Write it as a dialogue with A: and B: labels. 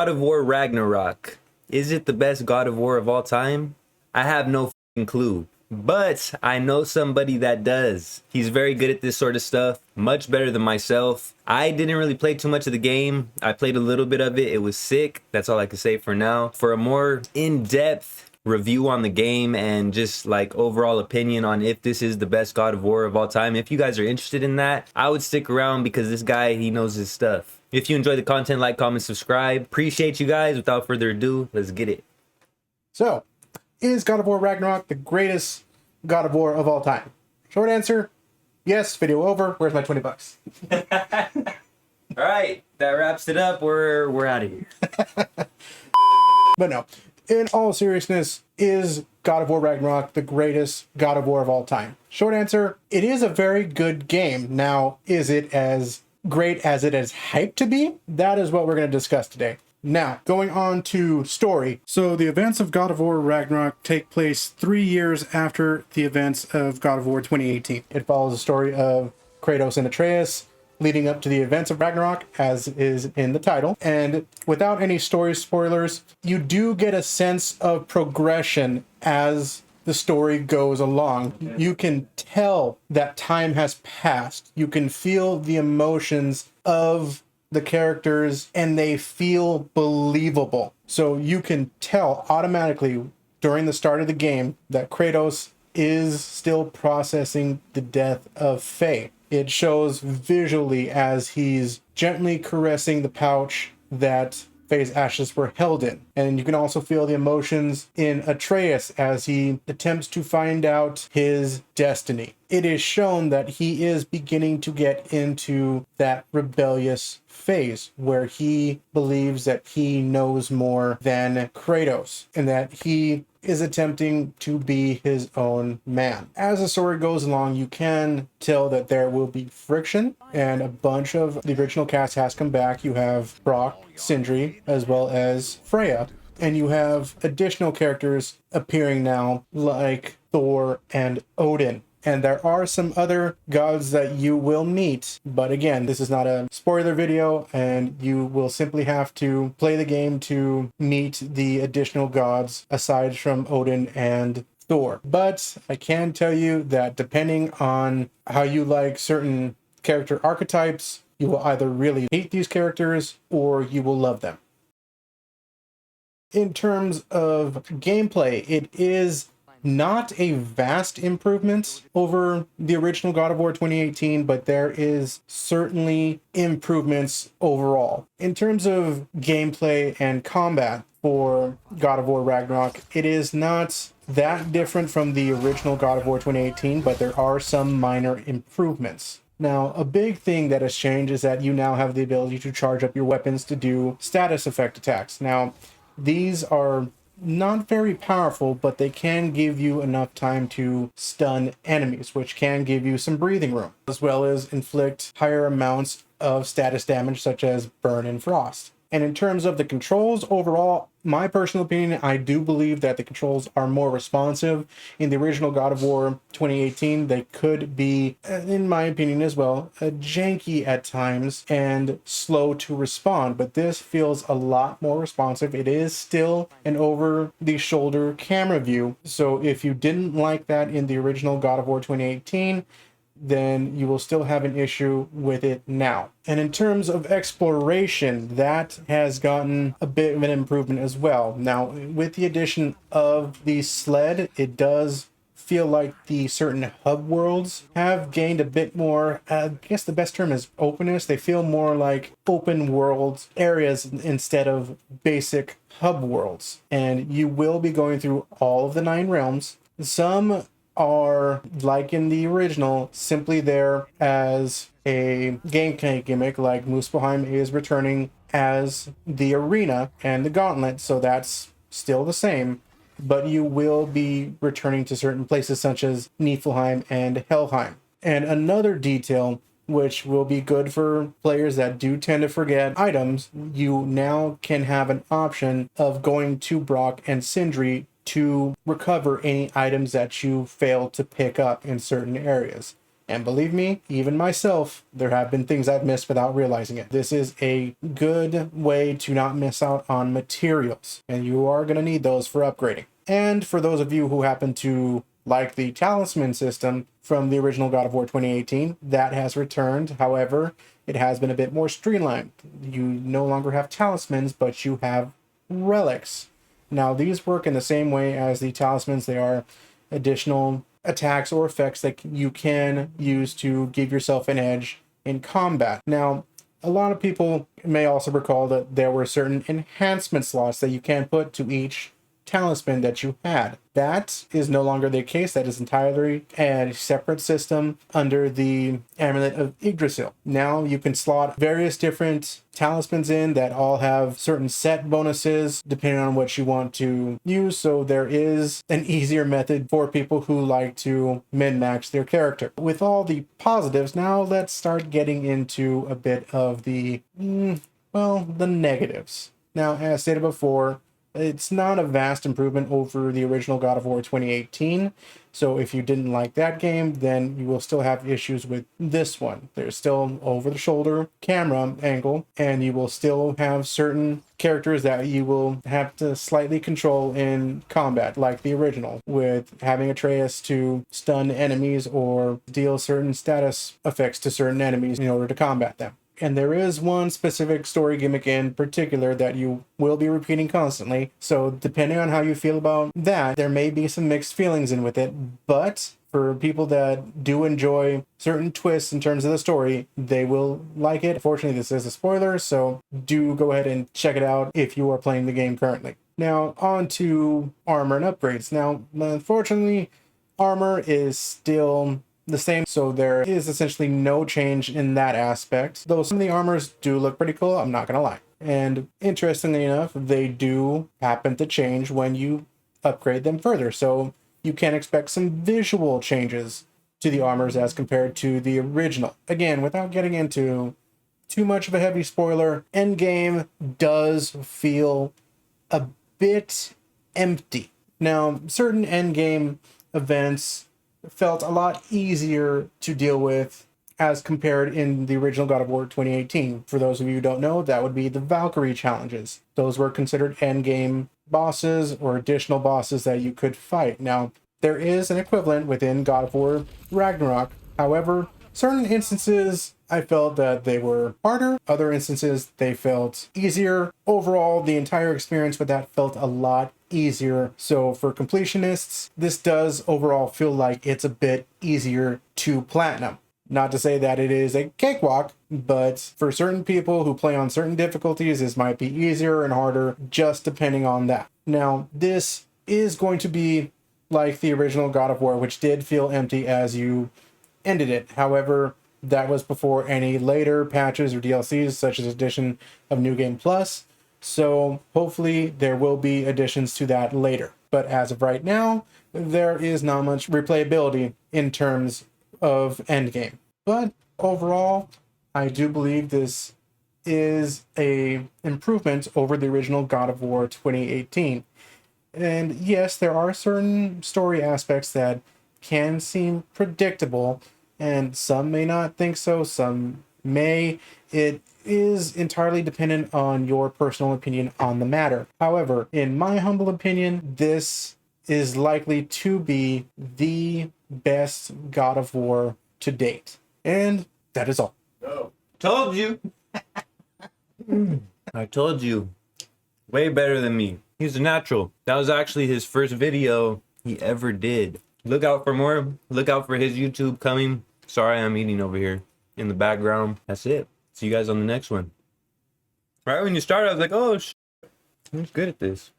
A: God of War Ragnarok. Is it the best God of War of all time? I have no f***ing clue. But I know somebody that does. He's very good at this sort of stuff, much better than myself. I didn't really play too much of the game. I played a little bit of it. It was sick. That's all I can say for now. For a more in-depth review on the game and just like overall opinion on if this is the best God of War of all time, if you guys are interested in that, I would stick around because this guy, he knows his stuff. If you enjoy the content, like, comment, subscribe. Appreciate you guys. Without further ado, let's get it.
B: So, is God of War Ragnarok the greatest God of War of all time? Short answer, yes. Video over. Where's my 20 bucks?
A: All right, that wraps it up. We're out of here.
B: But no, in all seriousness, is God of War Ragnarok the greatest God of War of all time? Short answer, it is a very good game. Now, is it as great as it is hyped to be? That is what we're going to discuss today. Now, going on to story. So the events of God of War Ragnarok take place 3 years after the events of God of War 2018. It follows the story of Kratos and Atreus leading up to the events of Ragnarok, as is in the title. And without any story spoilers, you do get a sense of progression as the story goes along. You can tell that time has passed. You can feel the emotions of the characters and they feel believable. So you can tell automatically during the start of the game that Kratos is still processing the death of Faye. It shows visually as he's gently caressing the pouch that Faye's ashes were held in. And you can also feel the emotions in Atreus as he attempts to find out his destiny. It is shown that he is beginning to get into that rebellious phase where he believes that he knows more than Kratos and that he is attempting to be his own man. As the story goes along, you can tell that there will be friction, and a bunch of the original cast has come back. You have Brock, Sindri, as well as Freya, and you have additional characters appearing now like Thor and Odin. And there are some other gods that you will meet. But again, this is not a spoiler video, and you will simply have to play the game to meet the additional gods aside from Odin and Thor. But I can tell you that depending on how you like certain character archetypes, you will either really hate these characters or you will love them. In terms of gameplay, it is not a vast improvement over the original God of War 2018, but there is certainly improvements overall. In terms of gameplay and combat for God of War Ragnarok, it is not that different from the original God of War 2018, but there are some minor improvements. Now, a big thing that has changed is that you now have the ability to charge up your weapons to do status effect attacks. Now, these are not very powerful, but they can give you enough time to stun enemies, which can give you some breathing room, as well as inflict higher amounts of status damage, such as burn and frost. And in terms of the controls overall, my personal opinion, I do believe that the controls are more responsive. In the original God of War 2018, they could be, in my opinion as well, janky at times and slow to respond. But this feels a lot more responsive. It is still an over-the-shoulder camera view. So if you didn't like that in the original God of War 2018, then you will still have an issue with it now. And in terms of exploration, that has gotten a bit of an improvement as well. Now, with the addition of the sled, it does feel like the certain hub worlds have gained a bit more, I guess the best term is openness. They feel more like open world areas instead of basic hub worlds. And you will be going through all of the 9 realms. Some are, like in the original, simply there as a gameplay gimmick, like Muspelheim is returning as the arena and the gauntlet, so that's still the same, but you will be returning to certain places such as Niflheim and Helheim. And another detail which will be good for players that do tend to forget items, you now can have an option of going to Brock and Sindri to recover any items that you fail to pick up in certain areas. And believe me, even myself, there have been things I've missed without realizing it. This is a good way to not miss out on materials, and you are going to need those for upgrading. And for those of you who happen to like the talisman system from the original God of War 2018, that has returned. However, it has been a bit more streamlined. You no longer have talismans, but you have relics. Now, these work in the same way as the talismans. They are additional attacks or effects that you can use to give yourself an edge in combat. Now, a lot of people may also recall that there were certain enhancement slots that you can put to each talisman that you had. That is no longer the case. That is entirely a separate system under the Amulet of Yggdrasil. Now you can slot various different talismans in that all have certain set bonuses depending on what you want to use. So there is an easier method for people who like to min-max their character. With all the positives, now let's start getting into a bit of the, the negatives. Now, as stated before, it's not a vast improvement over the original God of War 2018. So if you didn't like that game, then you will still have issues with this one. There's still over-the-shoulder camera angle, and you will still have certain characters that you will have to slightly control in combat, like the original, with having Atreus to stun enemies or deal certain status effects to certain enemies in order to combat them. And there is one specific story gimmick in particular that you will be repeating constantly. So depending on how you feel about that, there may be some mixed feelings in with it. But for people that do enjoy certain twists in terms of the story, they will like it. Fortunately, this is a spoiler, so do go ahead and check it out if you are playing the game currently. Now, on to armor and upgrades. Now, unfortunately, armor is still the same, so there is essentially no change in that aspect, though some of the armors do look pretty cool, I'm not gonna lie. And interestingly enough, they do happen to change when you upgrade them further, so you can expect some visual changes to the armors as compared to the original. Again, without getting into too much of a heavy spoiler, Endgame does feel a bit empty. Now, certain Endgame events felt a lot easier to deal with as compared in the original God of War 2018. For those of you who don't know, that would be the Valkyrie challenges. Those were considered endgame bosses or additional bosses that you could fight. Now, there is an equivalent within God of War Ragnarok. However, certain instances I felt that they were harder. Other instances they felt easier. Overall, the entire experience with that felt a lot easier. So for completionists, this does overall feel like it's a bit easier to platinum. Not to say that it is a cakewalk, but for certain people who play on certain difficulties, this might be easier and harder, just depending on that. Now, this is going to be like the original God of War, which did feel empty as you ended it. However, that was before any later patches or DLCs, such as addition of New Game Plus. So hopefully there will be additions to that later. But as of right now, there is not much replayability in terms of Endgame. But overall, I do believe this is a improvement over the original God of War 2018. And yes, there are certain story aspects that can seem predictable, and some may not think so, some may. It is entirely dependent on your personal opinion on the matter. However, in my humble opinion, this is likely to be the best God of War to date. And that is all.
A: Told you. I told you. Way better than me. He's a natural. That was actually his first video he ever did. Look out for more. Look out for his YouTube coming. Sorry, I'm eating over here in the background. That's it. See you guys on the next one. Right when you started, I was like, oh, he's good at this.